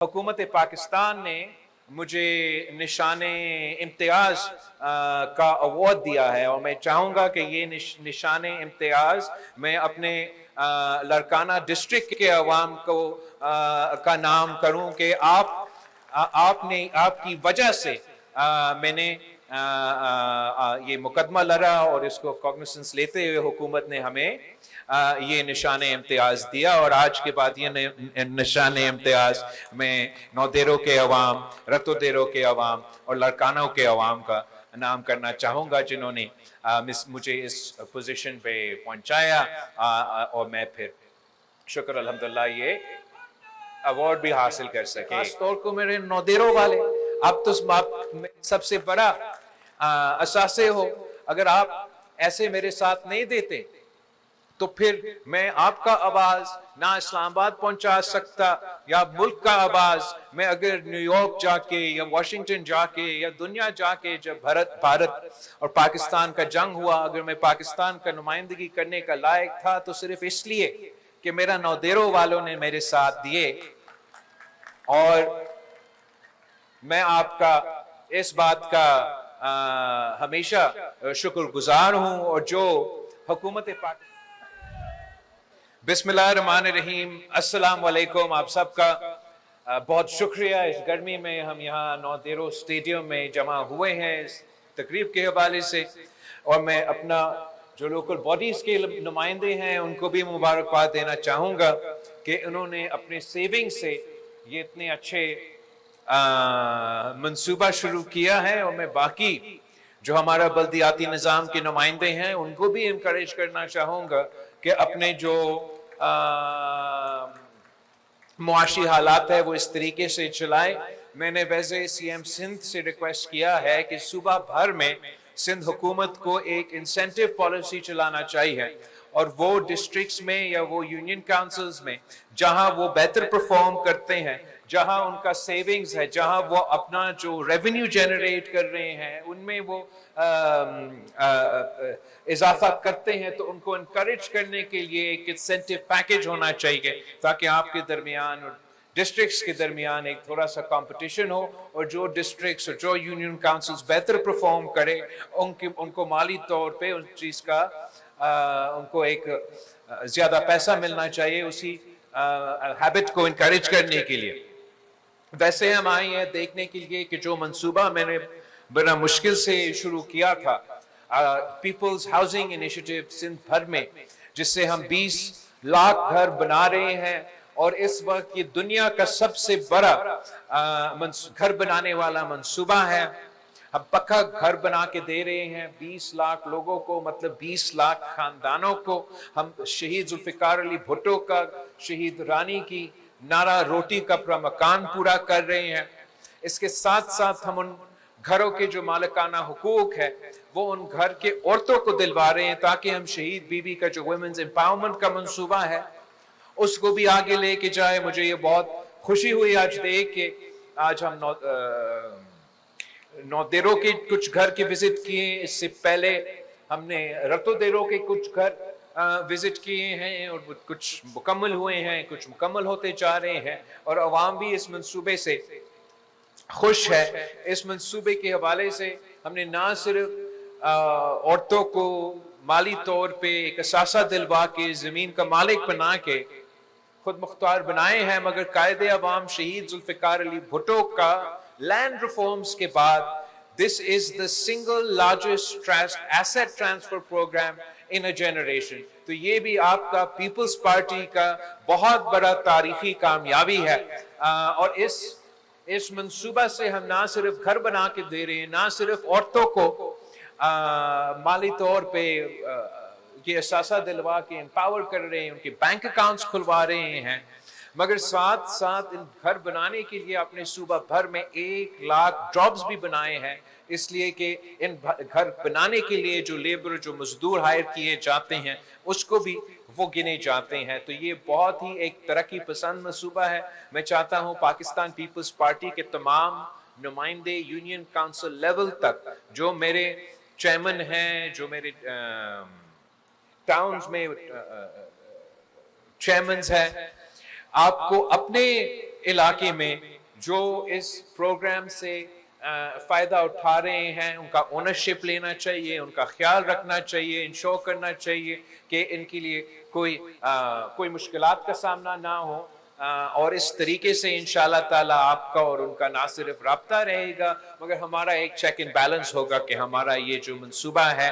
حکومت پاکستان نے مجھے نشان امتیاز کا ایوارڈ دیا ہے، اور میں چاہوں گا کہ یہ نشان امتیاز میں اپنے لڑکانہ ڈسٹرکٹ کے عوام کو کا نام کروں کہ آپ کی وجہ سے میں نے یہ مقدمہ لڑا، اور اس کو کوگنیسنس لیتے ہوئے حکومت نے ہمیں یہ نشان امتیاز دیا، اور آج کے بعد یہ نشان امتیاز میں نودیرو کے عوام، رتو دیرو کے عوام اور لڑکانوں کے عوام کا نام کرنا چاہوں گا، جنہوں نے مجھے اس پوزیشن پہ پہنچایا، اور میں پھر شکر الحمدللہ یہ ایوارڈ بھی حاصل کر سکے۔ خاص طور کو میرے نودیرو والے، آپ تو سب سے بڑا اثاثے ہو، اگر آپ ایسے میرے ساتھ نہیں دیتے تو پھر میں آپ کا آواز نہ اسلام آباد پہنچا سکتا، یا ملک کا آواز میں اگر نیو یارک جا کے یا واشنگٹن جا کے یا دنیا جا کے، جب بھارت اور پاکستان کا جنگ ہوا، اگر میں پاکستان کا نمائندگی کرنے کا لائق تھا تو صرف اس لیے کہ میرا نودیرو والوں نے میرے ساتھ دیے، اور میں آپ کا اس بات کا ہمیشہ شکر گزار ہوں۔ اور جو حکومت پاکستان، بسم اللہ الرحمن الرحیم، السلام علیکم، آپ سب کا بہت شکریہ۔ اس گرمی میں ہم یہاں نودیرو اسٹیڈیم میں جمع ہوئے ہیں اس تقریب کے حوالے سے، اور میں اپنا جو لوکل باڈیز کے نمائندے ہیں ان کو بھی مبارکباد دینا چاہوں گا کہ انہوں نے اپنے سیونگ سے یہ اتنے اچھے منصوبہ شروع کیا ہے، اور میں باقی جو ہمارا بلدیاتی نظام کے نمائندے ہیں ان کو بھی انکریج کرنا چاہوں گا کہ اپنے جو معاشی حالات ہے وہ اس طریقے سے چلائیں۔ میں نے ویسے سی ایم سندھ سے ریکویسٹ کیا ہے کہ صوبہ بھر میں سندھ حکومت کو ایک انسینٹیو پالیسی چلانا چاہیے، اور وہ ڈسٹرکٹس میں یا وہ یونین کاؤنسلز میں جہاں وہ بہتر پرفارم کرتے ہیں، جہاں ان کا سیونگز ہے، جہاں وہ اپنا جو ریونیو جنریٹ کر رہے ہیں ان میں وہ اضافہ کرتے ہیں، تو ان کو انکریج کرنے کے لیے ایک انسینٹیو پیکج ہونا چاہیے، تاکہ آپ کے درمیان اور ڈسٹرکٹس کے درمیان ایک تھوڑا سا کمپٹیشن ہو، اور جو ڈسٹرکٹس اور جو یونین کاؤنسلز بہتر پرفارم کرے ان کو مالی طور پہ اس چیز کا ان کو ایک زیادہ پیسہ ملنا چاہیے اسی ہیبٹ کو انکریج کرنے کے لیے۔ ویسے ہم آئے ہیں دیکھنے کے لیے کہ جو منصوبہ میں نے بڑا مشکل سے شروع کیا تھا، پیپلز ہاؤسنگ انیشیٹو سندھ بھر میں، جس سے ہم 20 لاکھ گھر بنا رہے ہیں، اور اس وقت یہ دنیا کا سب سے بڑا گھر بنانے والا منصوبہ ہے۔ ہم پکا گھر بنا کے دے رہے ہیں 20 لاکھ لوگوں کو، مطلب 20 لاکھ خاندانوں کو۔ ہم شہید ذوالفقار علی بھٹو کا، شہید رانی کی نعرہ روٹی کا مکان پورا کر رہے ہیں۔ اس کے ساتھ ساتھ ہم ان گھروں کے جو مالکانہ حقوق ہے وہ ان گھر کے عورتوں کو دلوا رہے ہیں، تاکہ ہم شہید بی بی کا جو ویمنز امپاورمنٹ کا منصوبہ ہے اس کو بھی آگے لے کے جائے۔ مجھے یہ بہت خوشی ہوئی آج دیکھ کے، آج ہم نودیرو کے کچھ گھر کے وزٹ کیے، اس سے پہلے ہم نے رتو دیرو کے کچھ گھر وزٹ کیے ہیں، اور کچھ مکمل ہوئے ہیں، کچھ مکمل ہوتے جا رہے ہیں، اور عوام بھی اس منصوبے سے خوش ہے۔ اس منصوبے کے حوالے سے ہم نے نہ صرف عورتوں کو مالی طور پہ ایک اثاثہ دلوا کے زمین کا مالک بنا کے خود مختار بنائے ہیں، مگر قائد عوام شہید ذوالفقار علی بھٹو کا لینڈ ریفارمز کے بعد this is the single largest asset transfer program in a generation۔ تو یہ بھی آپ کا پیپلز پارٹی کا بہت بڑا تاریخی کامیابی ہے، اور اس منصوبہ سے ہم نہ صرف گھر بنا کے دے رہے ہیں، نہ صرف عورتوں کو مالی طور پہ یہ اثاثہ دلوا کے امپاور کر رہے ہیں، ان کے بینک اکاؤنٹس کھلوا رہے ہیں، مگر ساتھ ساتھ ان گھر بنانے کے لیے اپنے صوبہ بھر میں 1 لاکھ جابز بھی بنائے ہیں، اس لیے کہ ان گھر بنانے کے لیے جو لیبر، جو مزدور ہائر کیے جاتے ہیں اس کو بھی وہ گنے جاتے ہیں۔ تو یہ بہت ہی ایک ترقی پسند منصوبہ ہے۔ میں چاہتا ہوں پاکستان پیپلز پارٹی کے تمام نمائندے یونین کاؤنسل لیول تک، جو میرے چیئرمین ہیں، جو میرے ٹاؤنز میں چیئرمینز ہیں، آپ کو اپنے علاقے میں جو اس پروگرام سے فائدہ اٹھا رہے ہیں ان کا اونرشپ لینا چاہیے, ان کا خیال رکھنا چاہیے, انشور کرنا چاہیے کہ ان کے لیے کوئی مشکلات کا سامنا نہ ہو, اور اس طریقے سے انشاءاللہ تعالیٰ آپ کا اور ان کا نہ صرف رابطہ رہے گا مگر ہمارا ایک چیک اینڈ بیلنس ہوگا کہ ہمارا یہ جو منصوبہ ہے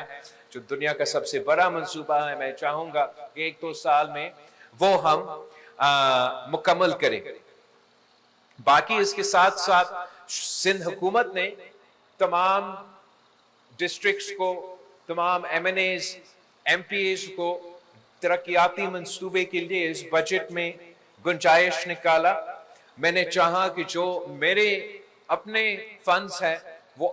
جو دنیا کا سب سے بڑا منصوبہ ہے, میں چاہوں گا کہ 1-2 سال میں وہ ہم مکمل کریں. باقی اس کے ساتھ ساتھ سندھ حکومت نے تمام ڈسٹرکٹس کو, تمام M N As, M P As کو ترقیاتی منصوبے کے لیے اس بجٹ میں گنجائش نکالا. میں نے چاہا کہ جو میرے اپنے فنڈز ہیں وہ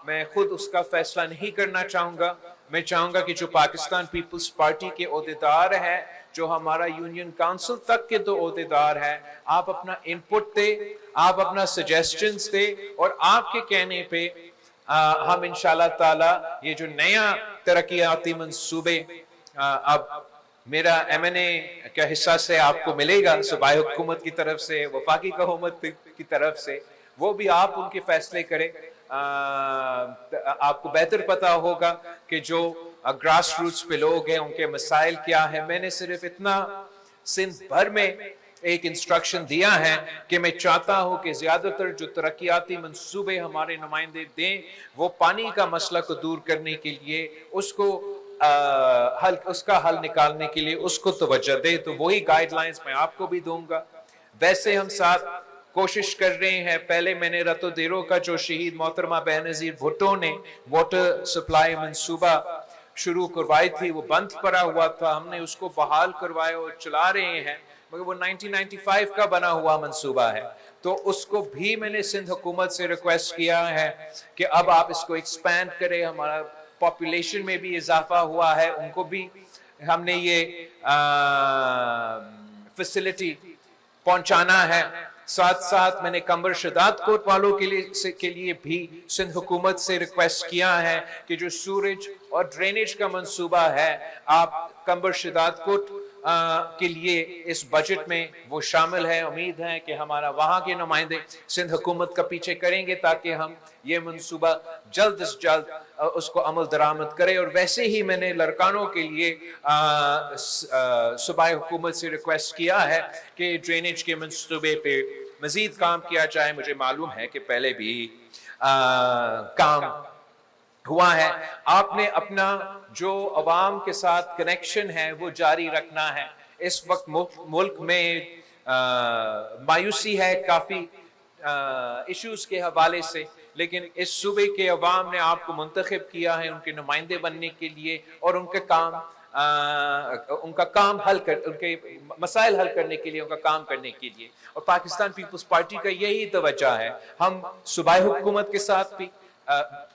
میں خود اس کا فیصلہ نہیں کرنا چاہوں گا. میں چاہوں گا کہ جو پاکستان پیپلز پارٹی کے عہدیدار ہیں, جو ہمارا یونین کونسل تک کے تو عہدیدار ہیں, آپ اپنا انپٹ دے, آپ اپنا سجیسٹنز دے, اور آپ کے کہنے پہ ہم انشاءاللہ تعالی یہ جو نیا ترقیاتی منصوبے اب میرا ایم این اے کا حصہ سے آپ کو ملے گا, صوبائی حکومت کی طرف سے, وفاقی حکومت کی طرف سے, وہ بھی آپ ان کے فیصلے کریں. آپ کو بہتر پتا ہوگا کہ جو گراس روٹس پہ لوگ ہیں ان کے مسائل کیا ہیں. میں نے صرف اتنا سندھ بھر میں ایک انسٹرکشن دیا ہے کہ میں چاہتا ہوں کہ زیادہ تر جو ترقیاتی منصوبے ہمارے نمائندے دیں وہ پانی کا مسئلہ کو دور کرنے کے لیے, اس کا حل نکالنے کے لیے اس کو توجہ دے. تو وہی گائیڈ لائنز میں آپ کو بھی دوں گا. ویسے ہم ساتھ کوشش کر رہے ہیں. پہلے میں نے رتو دیرو کا جو شہید محترمہ بینظیر بھٹو نے واٹر سپلائی منصوبہ شروع کروائی تھی, وہ بند پڑا ہوا تھا, ہم نے اس کو بحال کروایا اور چلا رہے ہیں, مگر وہ 1995 کا بنا ہوا منصوبہ ہے. تو اس کو بھی میں نے سندھ حکومت سے ریکویسٹ کیا ہے کہ اب آپ اس کو ایکسپینڈ کریں. ہمارا پاپولیشن میں بھی اضافہ ہوا ہے, ان کو بھی ہم نے یہ فیسلٹی پہنچانا ہے. ساتھ ساتھ میں نے کمبر شداد کوٹ والوں کے لیے بھی سندھ حکومت سے ریکویسٹ کیا ہے کہ جو سورج اور ڈرینیج کا منصوبہ ہے آپ کمبر شداد کوٹ کے لیے اس بجٹ میں وہ شامل ہے. امید ہے کہ ہمارا وہاں کے نمائندے سندھ حکومت کا پیچھے کریں گے تاکہ ہم یہ منصوبہ جلد از جلد اس کو عمل درآمد کرے. اور ویسے ہی میں نے لڑکانوں کے لیے صوبائی حکومت سے ریکویسٹ کیا ہے کہ ڈرینیج کے منصوبے پہ مزید کام کیا جائے. مجھے معلوم ہے کہ پہلے بھی کام ہوا ہے. آپ نے اپنا جو عوام کے ساتھ کنیکشن ہے وہ جاری رکھنا ہے. اس وقت ملک میں مایوسی ہے کافی ایشوز کے حوالے سے, لیکن اس صوبے کے عوام نے آپ کو منتخب کیا ہے ان کے نمائندے بننے کے لیے اور ان کا کام ان کے مسائل حل کرنے کے لیے, ان کا کام کرنے کے لیے. اور پاکستان پیپلز پارٹی کا یہی توجہ ہے. ہم صوبائی حکومت کے ساتھ بھی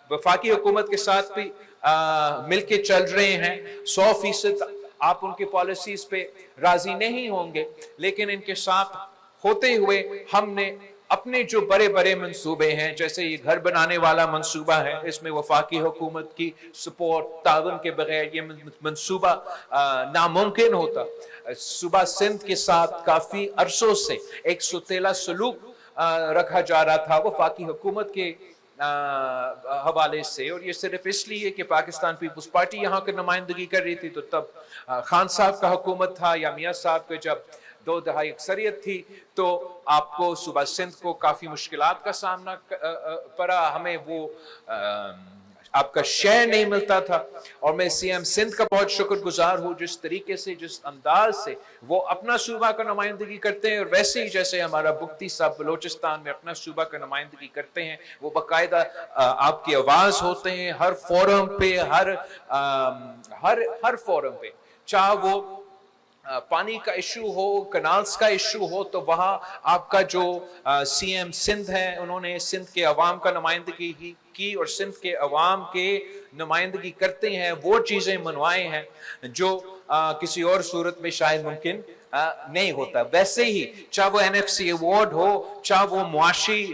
وفاقی حکومت کے ساتھ بھی مل کے چل رہے ہیں. 100% آپ ان کی پالیسیز پہ راضی نہیں ہوں گے, لیکن ان کے ساتھ ہوتے ہوئے ہم نے اپنے جو بڑے بڑے منصوبے ہیں, جیسے یہ گھر بنانے والا منصوبہ ہے, اس میں وفاقی حکومت کی سپورٹ تعاون کے بغیر یہ منصوبہ ناممکن ہوتا. صوبہ سندھ کے ساتھ کافی عرصوں سے ایک ستیلا سلوک رکھا جا رہا تھا وفاقی حکومت کے حوالے سے, اور یہ صرف اس لیے کہ پاکستان پیپلز پارٹی یہاں کی نمائندگی کر رہی تھی. تو تب خان صاحب کا حکومت تھا یا میاں صاحب کے جب 2/2 اکثریت تھی تو آپ کو صوبہ سندھ کو کافی مشکلات کا سامنا پڑا. ہمیں وہ آپ کا شیئر نہیں ملتا تھا, اور میں سی ایم سندھ کا بہت شکر گزار ہوں جس طریقے سے, جس انداز سے وہ اپنا صوبہ کا نمائندگی کرتے ہیں, اور ویسے ہی جیسے ہمارا بگٹی صاحب بلوچستان میں اپنا صوبہ کا نمائندگی کرتے ہیں, وہ باقاعدہ آپ کی آواز ہوتے ہیں ہر فورم پہ, ہر فورم پہ, چاہے وہ پانی کا ایشو ہو, کنالز کا ایشو ہو, تو وہاں آپ کا جو سی ایم سندھ ہے انہوں نے سندھ کے عوام کا نمائندگی کی اور سندھ کے عوام کے نمائندگی کرتے ہیں, وہ چیزیں منوائے ہیں جو کسی اور صورت میں شاید ممکن نہیں ہوتا. ویسے ہی چاہے وہ NFC ایوارڈ ہو, چاہے وہ معاشی